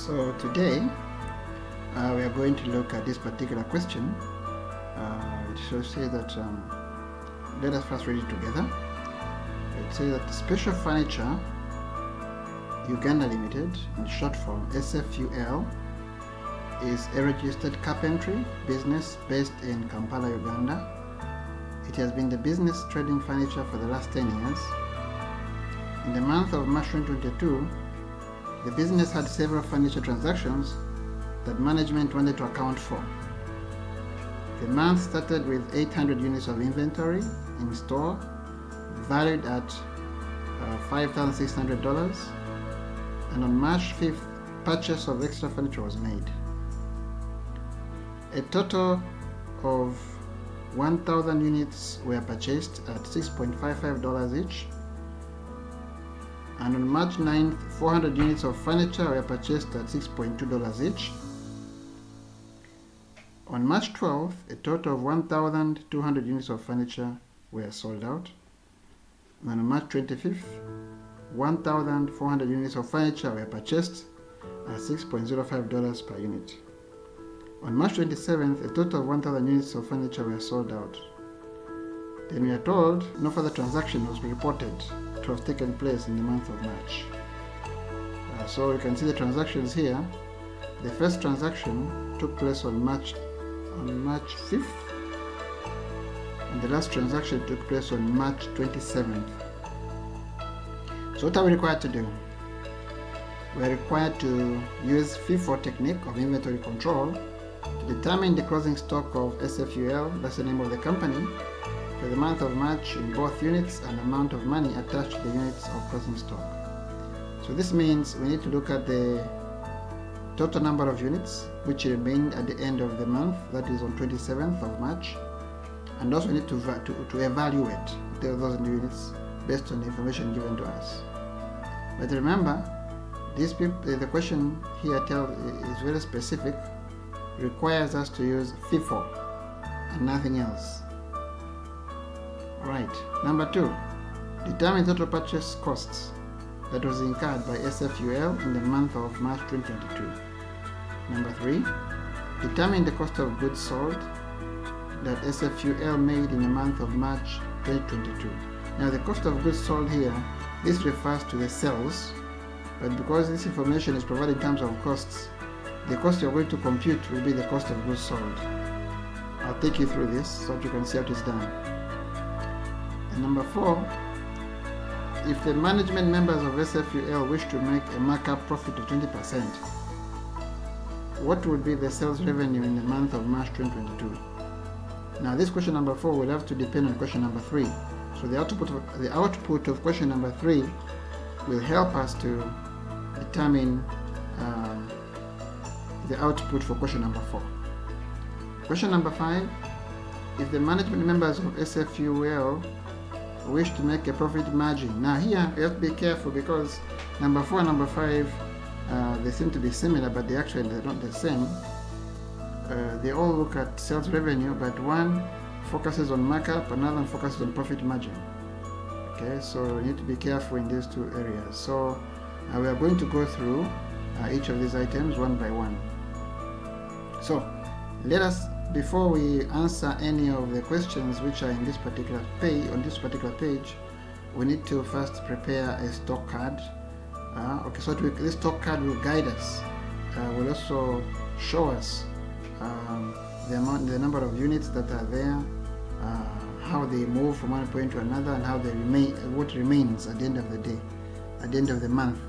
So today we are going to look at this particular question. It should say that, let us first read it together. It says that Special Furniture Uganda Limited, in short form SFUL, is a registered carpentry business based in Kampala, Uganda. It has been the business trading furniture for the last 10 years. In the month of March 2022, the business had several furniture transactions that management wanted to account for. The month started with 800 units of inventory in store, valued at $5,600, and on March 5th, purchase of extra furniture was made. A total of 1,000 units were purchased at $6.55 each, and on March 9th, 400 units of furniture were purchased at $6.2 each. On March 12th, a total of 1,200 units of furniture were sold out. And on March 25th, 1,400 units of furniture were purchased at $6.05 per unit. On March 27th, a total of 1,000 units of furniture were sold out. Then we are told no further transaction was reported to have taken place in the month of March. So you can see the transactions here. The first transaction took place on March 5th, and the last transaction took place on March 27th. So what are we required to do? We are required to use FIFO technique of inventory control to determine the closing stock of SFUL, that's the name of the company, for the month of March in both units and amount of money attached to the units of closing stock. So this means we need to look at the total number of units which remained at the end of the month, that is on 27th of March, and also we need to evaluate those units based on the information given to us. But remember, the question here is very specific, requires us to use FIFO and nothing else. Right. Number 2, determine total purchase costs that was incurred by SFUL in the month of March 2022. Number 3, determine the cost of goods sold that SFUL made in the month of March 2022. Now the cost of goods sold here, this refers to the sales, but because this information is provided in terms of costs, the cost you're going to compute will be the cost of goods sold. I'll take you through this so that you can see how it is done. And number 4, if the management members of SFUL wish to make a markup profit of 20%, what would be the sales revenue in the month of March 2022? Now this question number 4 will have to depend on question number 3. So the output of question number 3 will help us to determine the output for question number 4. Question number 5, if the management members of SFUL wish to make a profit margin. Now here you have to be careful because number 4 and number 5 they seem to be similar, but they're not the same. They all look at sales revenue, but one focuses on markup, another one focuses on profit margin. Okay, so you need to be careful in these two areas. So we are going to go through each of these items one by one. So let us, before we answer any of the questions which are in this particular page, we need to first prepare a stock card. Okay, so this stock card will guide us, will also show us the number of units that are there, how they move from one point to another, and how they remain, what remains at the end of the day, at the end of the month.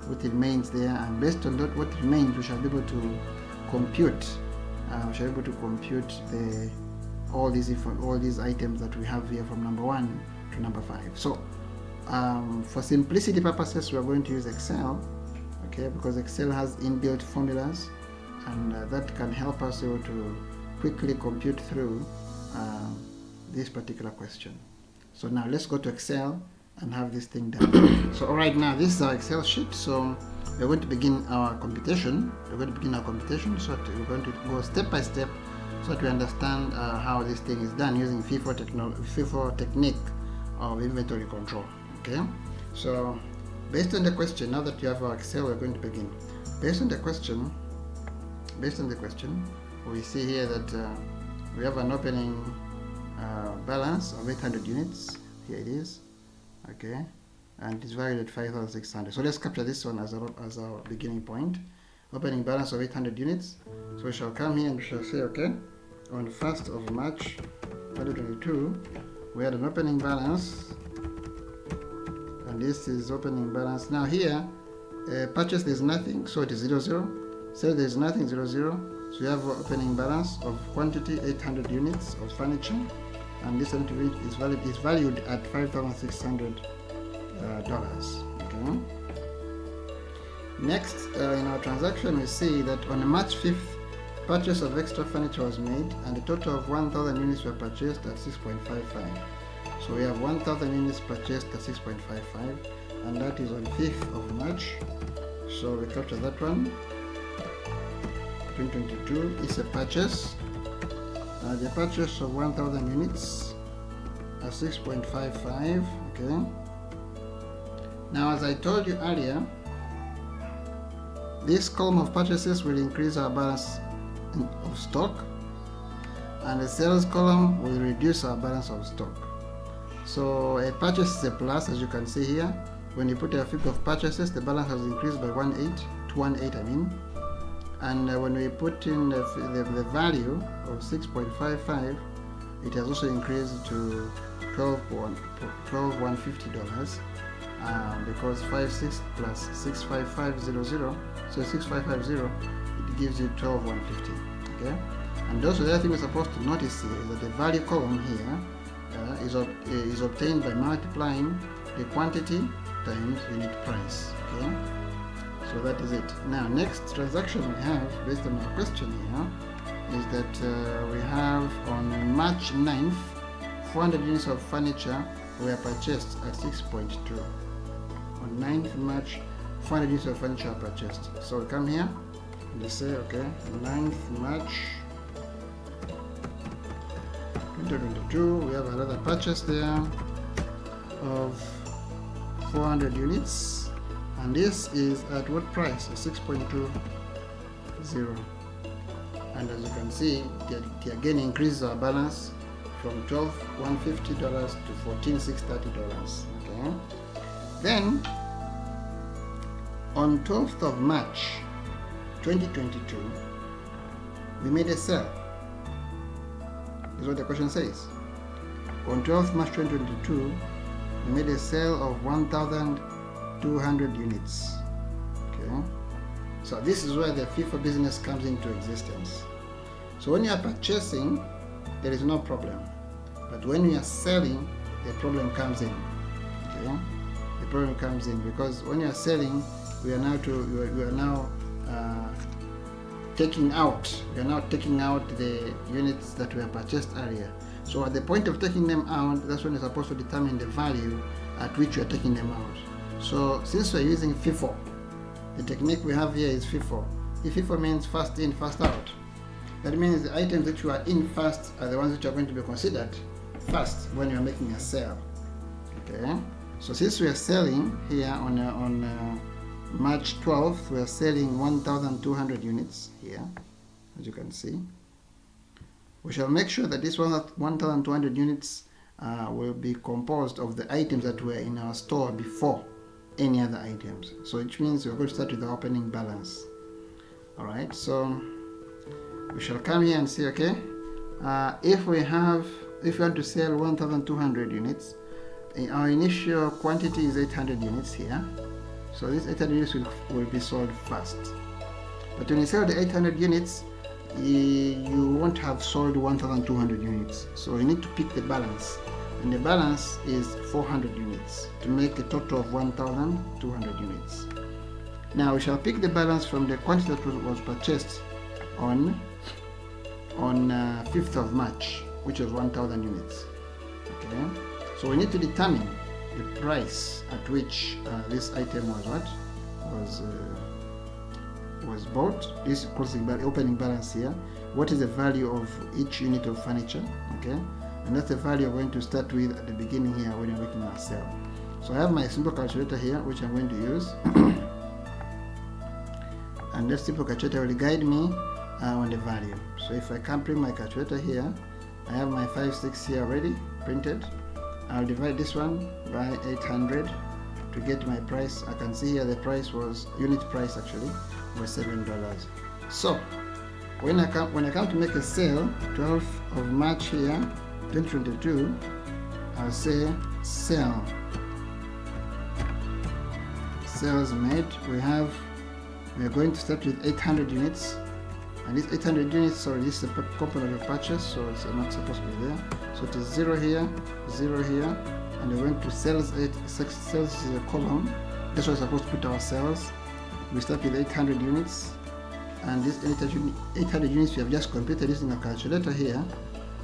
What remains there, and based on what remains, we shall be able to compute. All these items that we have here from number 1 to number 5. So for simplicity purposes, we are going to use Excel, okay, because Excel has inbuilt formulas, and that can help us able to quickly compute through this particular question. So now let's go to Excel and have this thing done. So alright, now this is our Excel sheet. So we're going to begin our computation. So we're going to go step by step so that we understand how this thing is done using FIFO technique of inventory control. Okay, so based on the question, now that you have our Excel, we're going to begin. Based on the question, we see here that we have an opening balance of 800 units. Here it is, okay, and it's valued at 5,600. So let's capture this one as our beginning point. Opening balance of 800 units. So we shall come here and we shall say, okay, on 1st of March 2022, we had an opening balance, and this is opening balance. Now here, purchase there's nothing, so it is 00. Sell there's nothing, 00. So we have opening balance of quantity 800 units of furniture, and this entity is valued at $5,600. Okay. Next, in our transaction, we see that on March 5th, purchase of extra furniture was made, and a total of 1,000 units were purchased at 6.55. So we have 1,000 units purchased at 6.55, and that is on 5th of March. So we capture that one. 2022 is a purchase. The purchase of 1,000 units at 6.55. Okay. Now, as I told you earlier, this column of purchases will increase our balance of stock, and the sales column will reduce our balance of stock. So a purchase is a plus, as you can see here. When you put a figure of purchases, the balance has increased by 18 I mean. And when we put in the value of 6.55, it has also increased to $12,150, because 56 plus 65500, so 6550, it gives you 12,150. Okay. And also the other thing we're supposed to notice here is that the value column here is obtained by multiplying the quantity times unit price. Okay. So that is it. Now, next transaction we have, based on our question here, is that we have on March 9th, 400 units of furniture were purchased at 6.2. On 9th March, 400 units of furniture are purchased. So we come here and they say, okay, 9th March 2022, we have another purchase there of 400 units. And this is at what price? 6.20. And as you can see, it again increases our balance from $12,150 to $14,630. Okay. Then on 12th of March 2022, we made a sale. This is what the question says. On 12th March 2022, we made a sale of 1,200 units. Okay. So this is where the FIFO business comes into existence. So when you are purchasing, there is no problem. But when you are selling, the problem comes in. Okay. The problem comes in because when you are selling, we are now taking out the units that were purchased earlier. So at the point of taking them out, that's when you're supposed to determine the value at which you are taking them out. So since we're using FIFO, the technique we have here is FIFO. If FIFO means first in, first out. That means the items that you are in first are the ones which are going to be considered first when you are making a sale. Okay. So since we are selling here on March 12th, we are selling 1,200 units here, as you can see. We shall make sure that this 1,200 units will be composed of the items that were in our store before any other items. So which means we're going to start with the opening balance. Alright, so we shall come here and say, okay, if we want to sell 1,200 units, our initial quantity is 800 units here. So these 800 units will be sold first. But when you sell the 800 units, you won't have sold 1,200 units. So you need to pick the balance. And the balance is 400 units to make a total of 1,200 units. Now we shall pick the balance from the quantity that was purchased on 5th of March, which was 1,000 units. Okay. So we need to determine the price at which this item was bought. This equals the opening balance here. What is the value of each unit of furniture? Okay, and that's the value we're going to start with at the beginning here when you're making our sale. So I have my simple calculator here, which I'm going to use. and that simple calculator will guide me on the value. So if I can print my calculator here, I have my 5/6 here already printed. I'll divide this one by 800 to get my price. I can see here the price was, unit price actually, was $7. So when I come to make a sale, 12th of March here, 2022, I'll say sale. Sales made. We are going to start with 800 units, and this 800 units, sorry, this is a component of purchase, so it's not supposed to be there. So it is 0 here, 0 here, and we're going to sales. Sales is a column. That's where we're supposed to put our sales. We start with 800 units, and this 800 units we have just completed using a calculator here,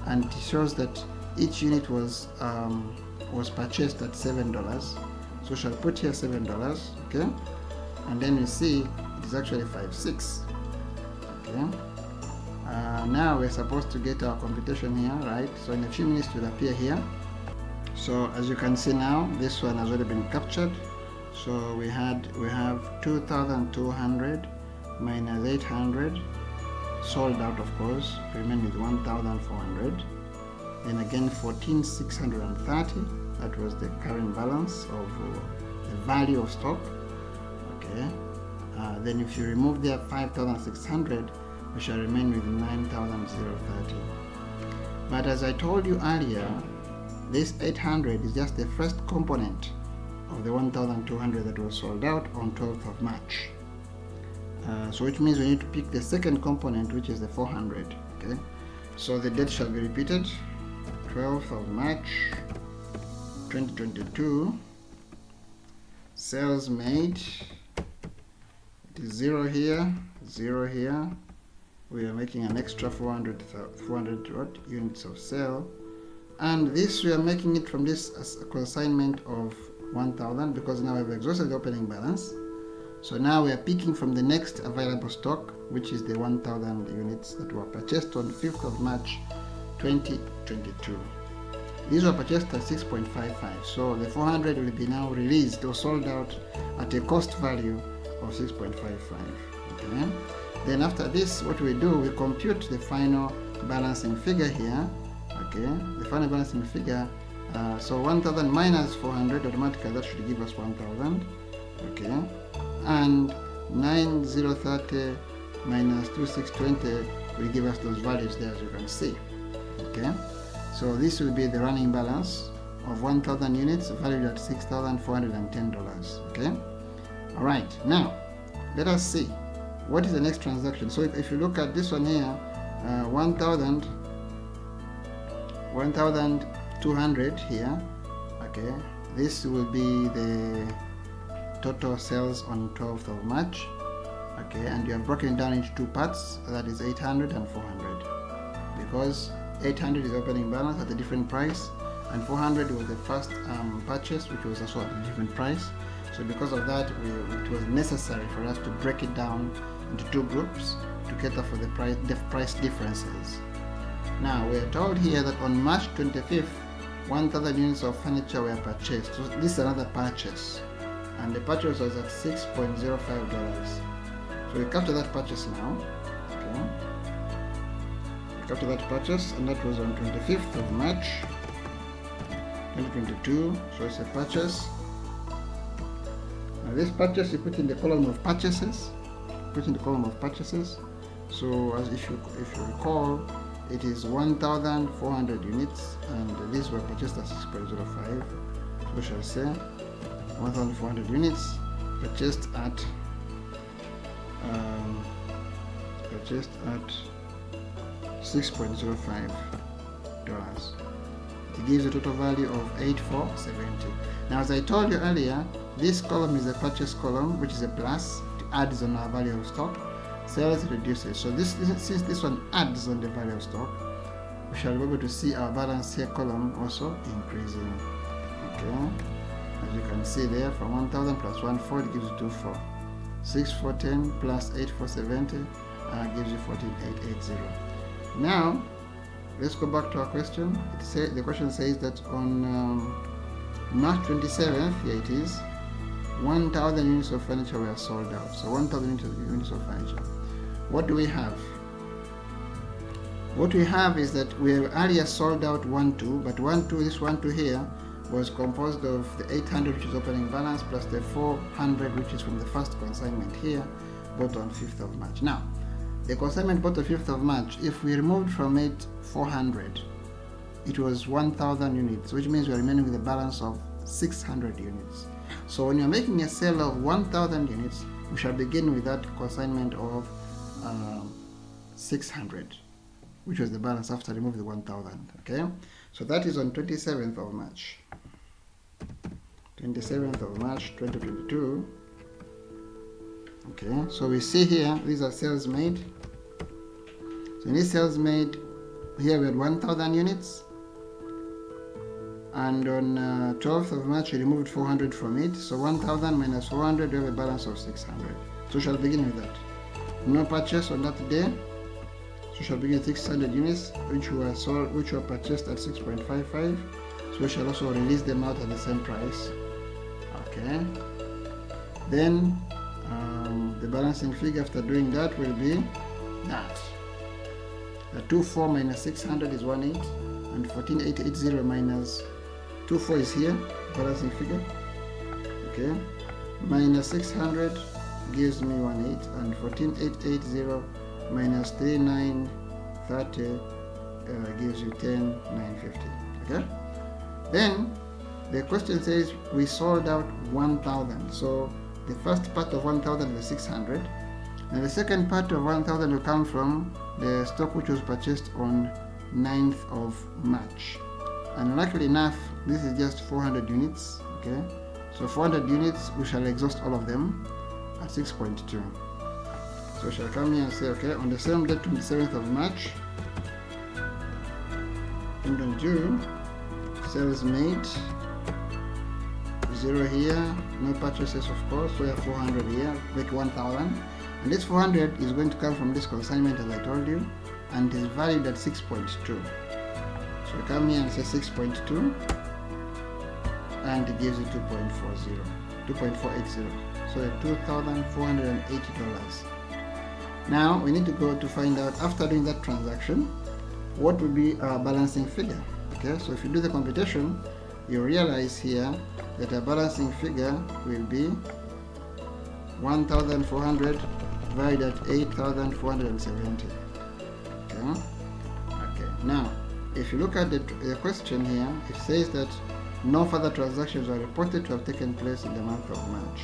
and it shows that each unit was purchased at $7. So we shall put here $7, okay, and then you see it is actually 5/6. Okay. Now we're supposed to get our computation here, right? So in a few minutes it will appear here. So as you can see now, this one has already been captured. So we have 2,200 minus 800 sold out, of course, remain with 1,400. Then again 14,630. That was the current balance of the value of stock. Okay. Then if you remove there 5,600, we shall remain with 9,030. But as I told you earlier, this 800 is just the first component of the 1,200 that was sold out on 12th of March. So which means we need to pick the second component, which is the 400. Okay. So the date shall be repeated. 12th of March 2022. Sales made. It is 0 here, 0 here. We are making an extra 400 units of sale, and this we are making it from this as a consignment of 1,000, because now we've exhausted the opening balance. So now we are picking from the next available stock, which is the 1,000 units that were purchased on 5th of March 2022. These were purchased at 6.55, so the 400 will be now released or sold out at a cost value of 6.55. Okay. Then after this, what we do, we compute the final balancing figure here. Okay, the final balancing figure. So 1,000 minus 400, automatically that should give us 1,000. Okay, and 9,030 minus 2,620 will give us those values there, as you can see. Okay, so this will be the running balance of 1,000 units valued at $6,410. Okay, all right. Now let us see what is the next transaction. So if you look at this one here, 1,200 here. Okay, this will be the total sales on 12th of March. Okay, and you have broken it down into two parts, that is 800 and 400, because 800 is opening balance at a different price, and 400 was the first purchase, which was also at a different price. So because of that, it was necessary for us to break it down into two groups to cater for the price differences. Now we are told here that on March 25th, 1,000 units of furniture were purchased. So this is another purchase, and the purchase was at $6.05. So we capture that purchase now. Okay. We capture that purchase, and that was on 25th of March 2022. So it's a purchase. Now this purchase you put in the column of purchases. So as if you recall, it is 1,400 units, and these were purchased at 6.05. So we shall say 1,400 units purchased at $6.05. It gives a total value of $8,470. Now, as I told you earlier, this column is a purchase column, which is a plus. It adds on our value of stock. Sales reduces. So since this one adds on the value of stock, we shall be able to see our balance here column also increasing. Okay, as you can see there, from 1,000 plus 1,400 gives you 2,400. 6,410 plus 8,470 gives you 14,880. Now let's go back to our question. The question says that on March 27th, here it is, 1,000 units of furniture were sold out. So 1,000 units of furniture. What do we have? What we have is that we have earlier sold out 1,2, but 1,2, this 1,2 here was composed of the 800 which is opening balance plus the 400 which is from the first consignment here, bought on 5th of March. Now, the consignment bought on 5th of March, if we removed from it 400, it was 1,000 units, which means we are remaining with a balance of 600 units. So when you're making a sale of 1,000 units, we shall begin with that consignment of 600, which was the balance after removing the 1,000. Okay, so that is on 27th of March. 27th of March 2022. Okay, so we see here these are sales made. So in this sales made, here we had 1,000 units, and on 12th of March we removed 400 from it. So 1,000 minus 400, we have a balance of 600. So we shall begin with that. No purchase on that day. So we shall begin with 600 units which were sold, which were purchased at 6.55. So we shall also release them out at the same price. Okay. Then the balancing figure after doing that will be that. 24 minus 600 is 18, and 14,880 minus 24 is here, balancing figure. Okay. Minus 600 gives me 18, and 14,880 minus 3,930 gives you 10,950. Okay. Then the question says we sold out 1,000. So the first part of 1,000 is 600, and the second part of 1,000 will come from the stock which was purchased on 9th of March. And luckily enough, this is just 400 units. Okay, so 400 units, we shall exhaust all of them at 6.2. So we shall come here and say, okay, on the same day, 27th of March 2022, sales made, 0 here, no purchases of course, we have 400 here, make 1,000, and this 400 is going to come from this consignment as I told you, and is valued at 6.2. So we come here and say 6.2, and it gives you 2.480, so $2,480. Now we need to go to find out, after doing that transaction, what will be our balancing figure. Okay, so if you do the computation, you realize here that our balancing figure will be 1,400 divided at 8,470. Okay. Okay. Now, if you look at the question here, it says that no further transactions are reported to have taken place in the month of March,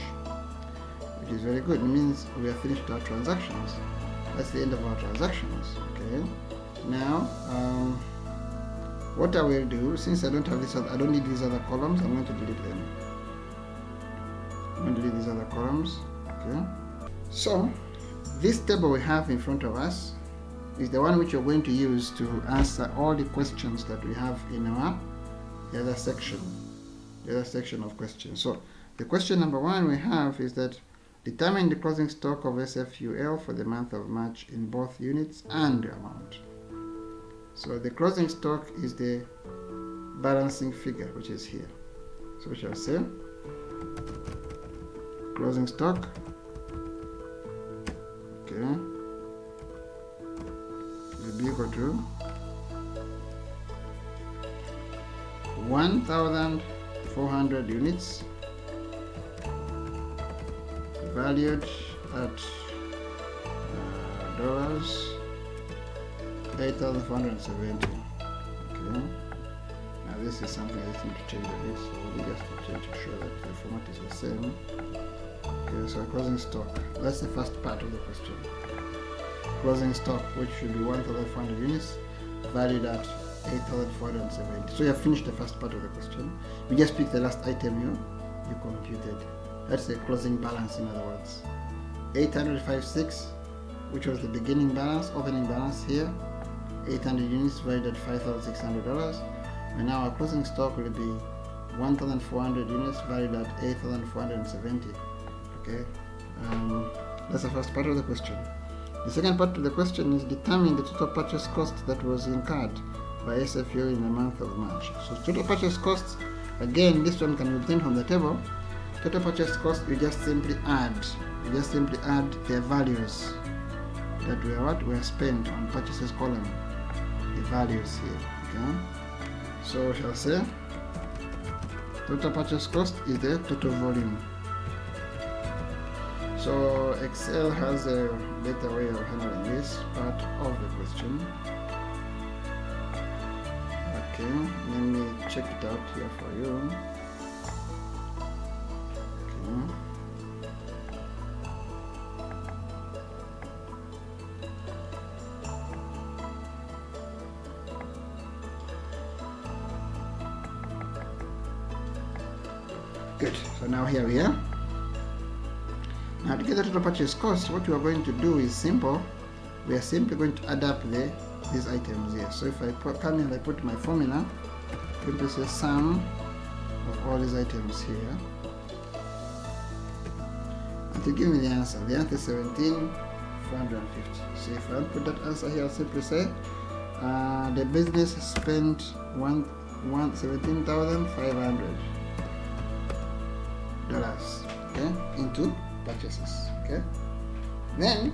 which is very good. It means we have finished our transactions. That's the end of our transactions. Okay. Now, what I will do, since I don't have this, I don't need these other columns, I'm going to delete them. I'm going to delete these other columns. Okay. So, this table we have in front of us is the one which you're going to use to answer all the questions that we have in our the other section of questions. So, the question number 1 we have is that determine the closing stock of SFUL for the month of March in both units and amount. So the closing stock is the balancing figure, which is here. So we shall say closing stock, okay, will be equal to 1,400 units valued at dollars 8,470. Okay. Now this is something I just need to change a bit, so we just change to show that the format is the same. Okay, so closing stock. That's the first part of the question. Closing stock, which should be 1,400 units, valued at 8,470. So you have finished the first part of the question. We just pick the last item you computed. That's the closing balance, in other words. 856, which was the beginning balance, opening balance here. 800 units valued at $5,600, and now our closing stock will be 1,400 units valued at 8,470. Okay, that's the first part of the question. The second part of the question is determine the total purchase cost that was incurred by SFUL in the month of March. So total purchase costs, again, this one can be obtained from the table. total purchase cost, you just simply add the values that were spent on purchases column, the values here. Okay, so we shall say total purchase cost is the total volume. So Excel has a better way of handling this part of the question. Okay, let me check it out here for you. Good, so now here we are. Now to get the total purchase cost, what we are going to do is simple. We are simply going to add up these items here. So if I come in and I put my formula, I'm going to say sum of all these items here. And to give me the answer is 17,450. So if I put that answer here, I'll simply say the business spent $17,500. Okay, into purchases. Okay, then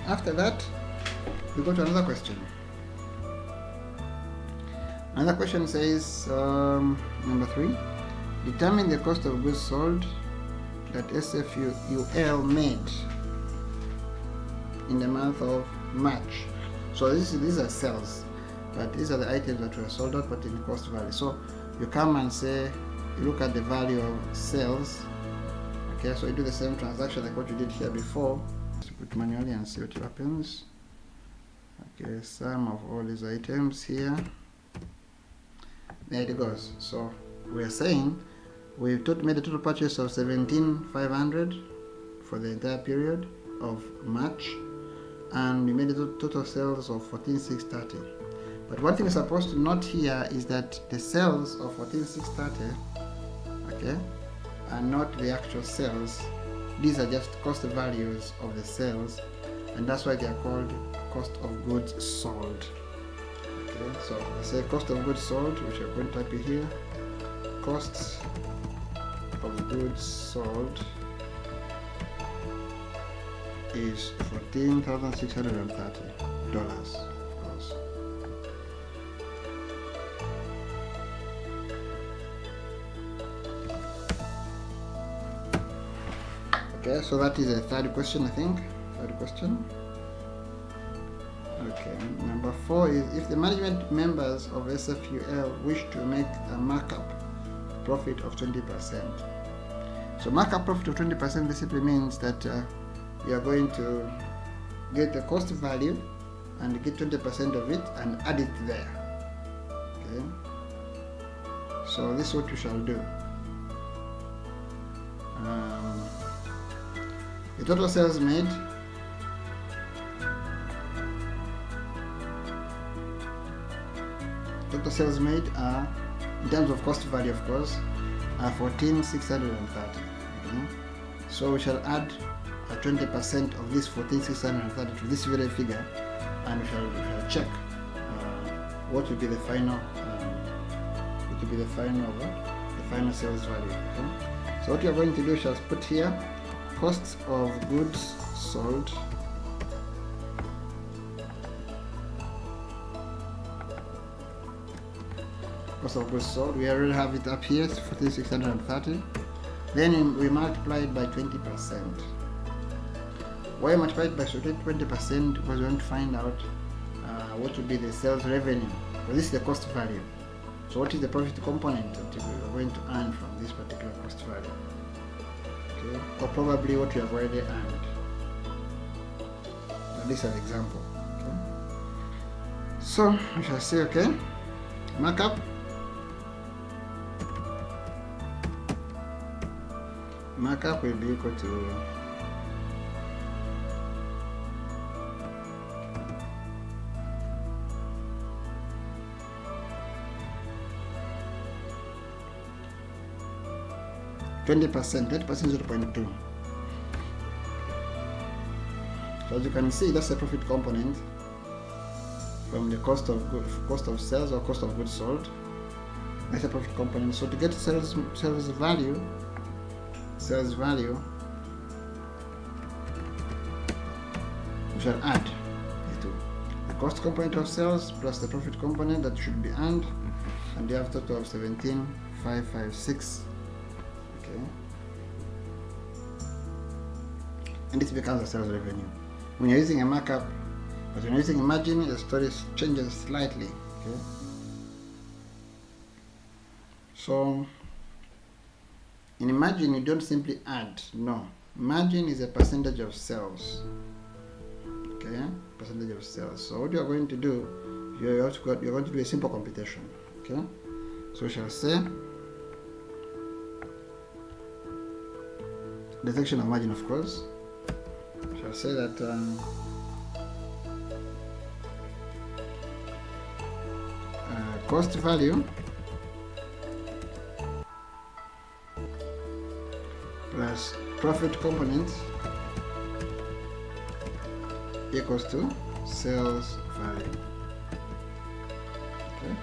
after that we go to another question. Another question says number 3, determine the cost of goods sold that SFUL made in the month of March. So these are sales, but these are the items that were sold out but in cost value. So you come and say, you look at the value of sales. Okay, so you do the same transaction like what you did here before. Just put manually and see what happens. Okay, sum of all these items here. There it goes. So we're saying we've made a total purchase of 17,500 for the entire period of March, and we made a total sales of 14,630. But one thing we're supposed to note here is that the sales of 14,630, okay, are not the actual sales. These are just cost values of the sales, and that's why they are called cost of goods sold. Okay, so let's say cost of goods sold, which I'm going to type it here. Costs of goods sold is $14,630. Okay, so that is a third question, I think. Third question. Okay, number 4 is if the management members of SFUL wish to make a markup profit of 20%. So markup profit of 20% basically means that you are going to get the cost value and get 20% of it and add it there. Okay, so this is what you shall do. The total sales made are, in terms of cost value of course, are 14,630. Okay? So we shall add 20% of this 14,630 to this very figure, and we shall check what will be the final sales value. Okay? So what we are going to do, we shall put here costs of goods sold we already have it up here, 14,630. Then we multiply it by 20%. Why multiply it by 20%? Because we want to find out what will be the sales revenue. Well, this is the cost value. So what is the profit component that we are going to earn from this particular cost value? Okay, or probably what we have already earned. Now, this is an example. Okay, so we shall say, okay, markup will be equal to 20%, 0.2. So as you can see, that's the profit component from the cost of sales or cost of goods sold. That's a profit component. So to get sales value, sales value, we shall add the two. The cost component of sales plus the profit component that should be earned, and you have a total of 17,556. Okay. And this becomes a sales revenue. When you're using a markup, but when you're using a margin, the story changes slightly. Okay. So in margin, you don't simply add. No, margin is a percentage of sales. Okay, percentage of sales. So what you are going to do, you're going to do a simple computation. Okay, so we shall say the section of margin, of course. We shall say that cost value plus profit component equals to sales value. Okay.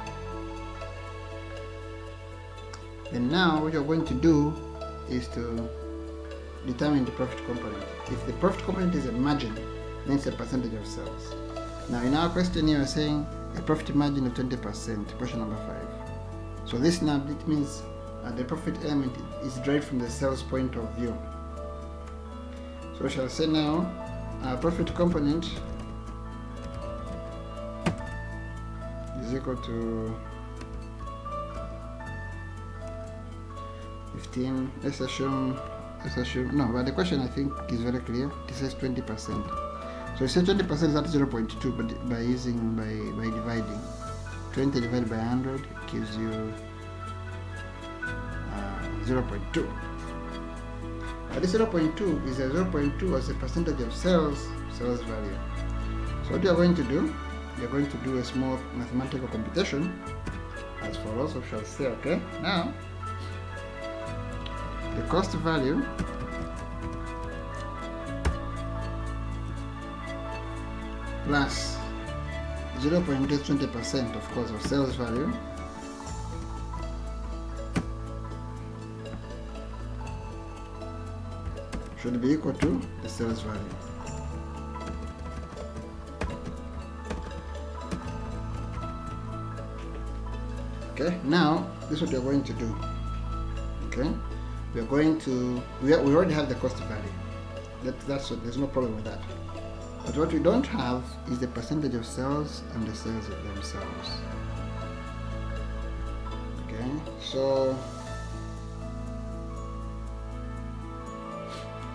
And now what you're going to do is to determine the profit component. If the profit component is a margin, then it's a percentage of sales. Now in our question here, we're saying a profit margin of 20%, question number 5. So this now, it means the profit element is derived from the sales point of view. So we shall say now our profit component is equal to 15. Let's assume, no, but the question I think is very clear. It says 20%. So you say 20% is at 0.2, but by dividing 20 divided by 100 gives you 0.2. This 0.2 is a 0.2 as a percentage of sales value. So what you are going to do, you're going to do a small mathematical computation as follows. So we shall say, okay, now the cost value plus 0.20% of course of sales value should be equal to the sales value. Okay, now this is what we are going to do. Okay, we are going to, we already have the cost value. That's what, there's no problem with that. But what we don't have is the percentage of sales and the sales themselves. Okay, so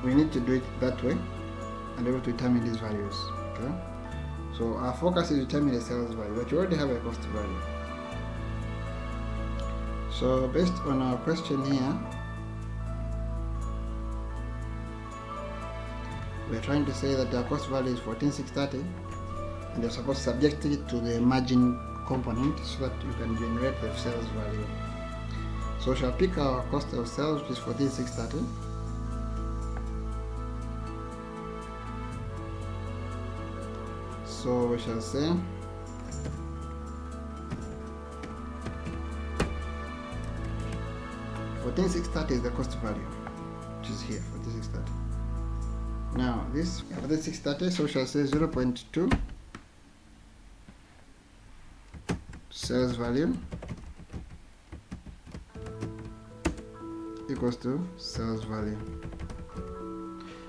we need to do it that way and able to determine these values. Okay, so our focus is to determine the sales value, but you already have a cost value. So based on our question here, we're trying to say that our cost value is 14,630 and you're supposed to subject it to the margin component so that you can generate the sales value. So we shall pick our cost of sales, which is 14,630. So we shall say 14,630 is the cost value, which is here, 14,630. Now this 14,630, so we shall say 0.2 sales value equals to sales value.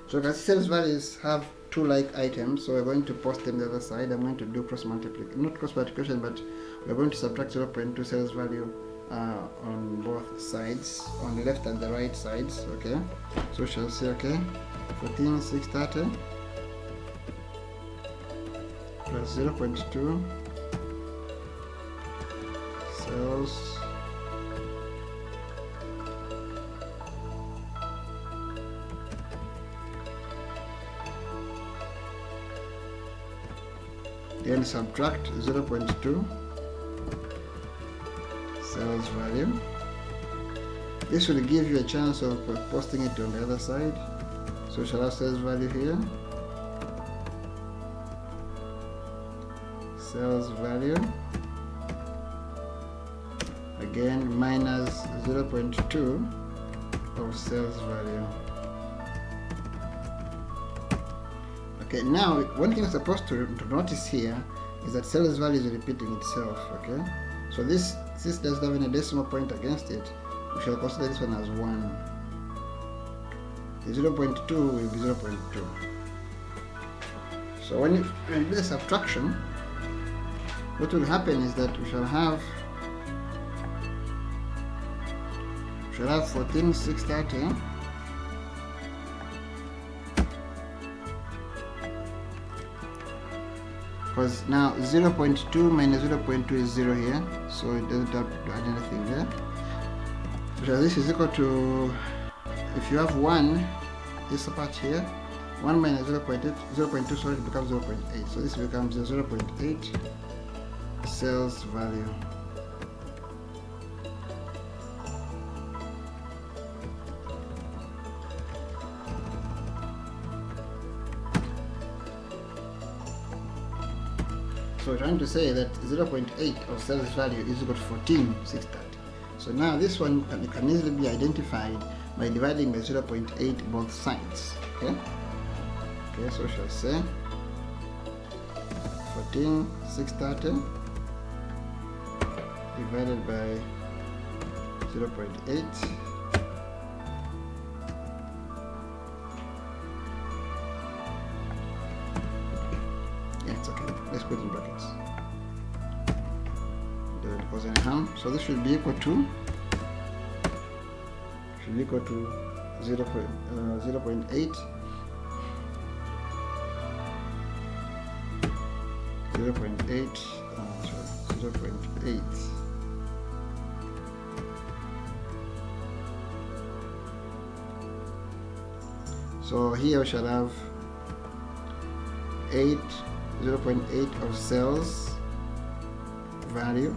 So because sales values have two like items, so we're going to post them the other side. I'm going to do cross multiplication, not cross multiplication, but we're going to subtract 0.2 sales value on both sides, on the left and the right sides. Okay, so we shall say, okay, 14,630 plus 0.2 sales then subtract 0.2 sales value. This will give you a chance of posting it on the other side. So shall have sales value here, sales value, again minus 0.2 of sales value. Okay, now one thing you're supposed to notice here is that sales value is repeating itself. Okay, so this doesn't have any decimal point against it, we shall consider this one as 1. The 0.2 will be 0.2. So when you do the subtraction, what will happen is that we shall have 14,630 because now 0.2 minus 0.2 is 0 here, so it doesn't have to add anything there. So this is equal to, if you have 1, this part here, 1 minus 0.2, sorry, it becomes 0.8. So this becomes 0.8 sales value. So we're trying to say that 0.8 of sales value is equal to 14,630. So now this one can easily be identified by dividing by 0.8 both sides. Okay, so we shall say 14,630 divided by 0.8. Yeah, it's okay. Let's put it in brackets. Doesn't cause any harm. So this should be equal to 0.8 0.8 So here we shall have 0.8 of sales value.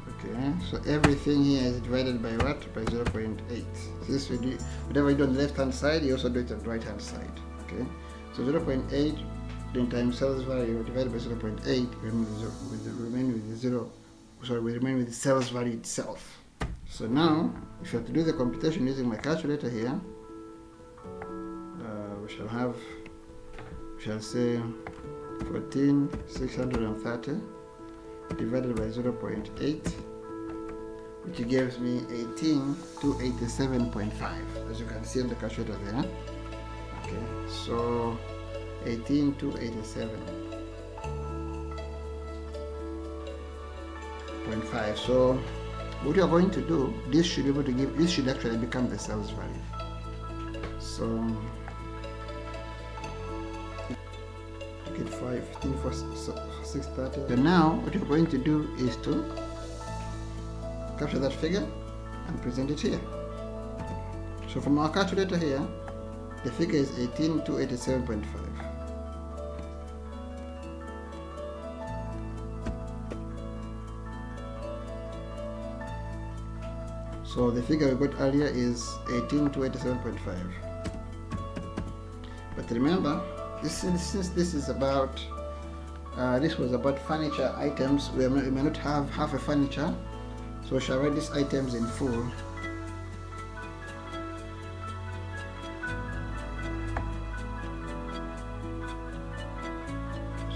Okay, so everything here is divided by what? By 0.8. So this will do, whatever you do on the left hand side, you also do it on the right hand side. Okay, so 0.8 times sales value divided by 0.8 we remain with the sales value itself. So now, if you have to do the computation using my calculator here, we shall say 14,630 divided by 0.8, which gives me 18,287.5, as you can see on the calculator there. Okay, so 18,287.5. So what you are going to do, this should actually become the sales value. So get 15,630. So now what you're going to do is to capture that figure and present it here. So from our calculator here, the figure is 18,287.5. So the figure we got earlier is 18,287.5. But remember, since this is about this was about furniture items, we may not have half a furniture, so we shall write these items in full.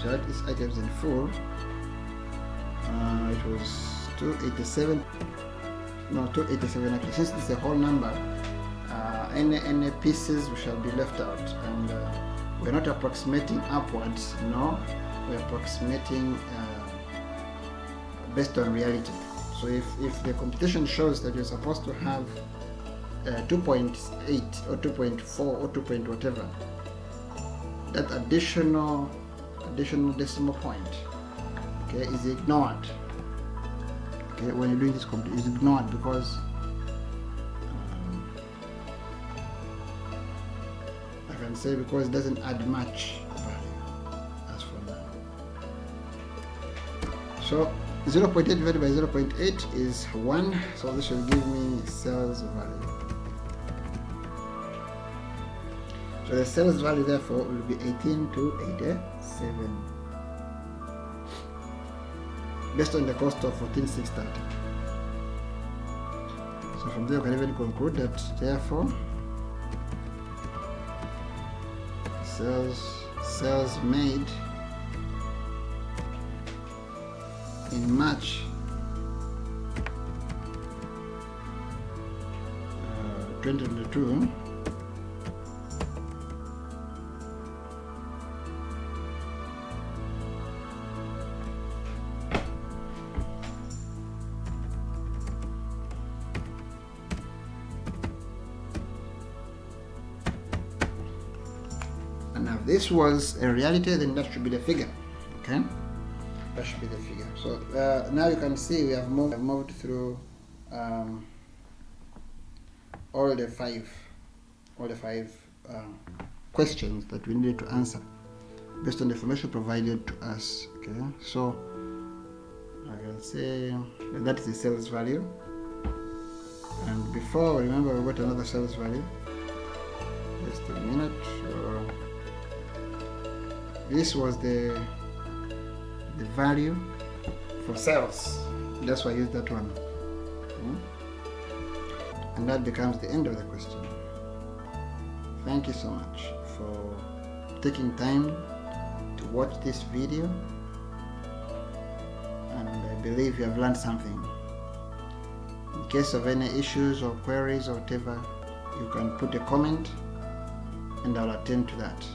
So write these items in full. It was 287. No, 287 actually. Since this is a whole number, any pieces shall be left out, and we're not approximating upwards. No, we're approximating based on reality. So if the computation shows that you're supposed to have 2.8 or 2.4 or 2 point whatever, that additional decimal point, okay, is ignored. Okay, when you're doing this computation, is ignored because I can say because it doesn't add much value as for now. So 0.8 divided by 0.8 is 1, so this will give me sales value. So the sales value therefore will be 18,287 based on the cost of 14,630. So from there you can even conclude that therefore sales made in March 2022 and now if this was a reality, then that should be the figure. Okay, that should be the figure. So now you can see we have moved through all the five questions that we needed to answer based on the information provided to us. Okay, so I can say that is the sales value, and before, remember, we got another sales value. Just a minute. This was the value for sales. That's why I used that one. And that becomes the end of the question. Thank you so much for taking time to watch this video, and I believe you have learned something. In case of any issues or queries or whatever, you can put a comment and I'll attend to that.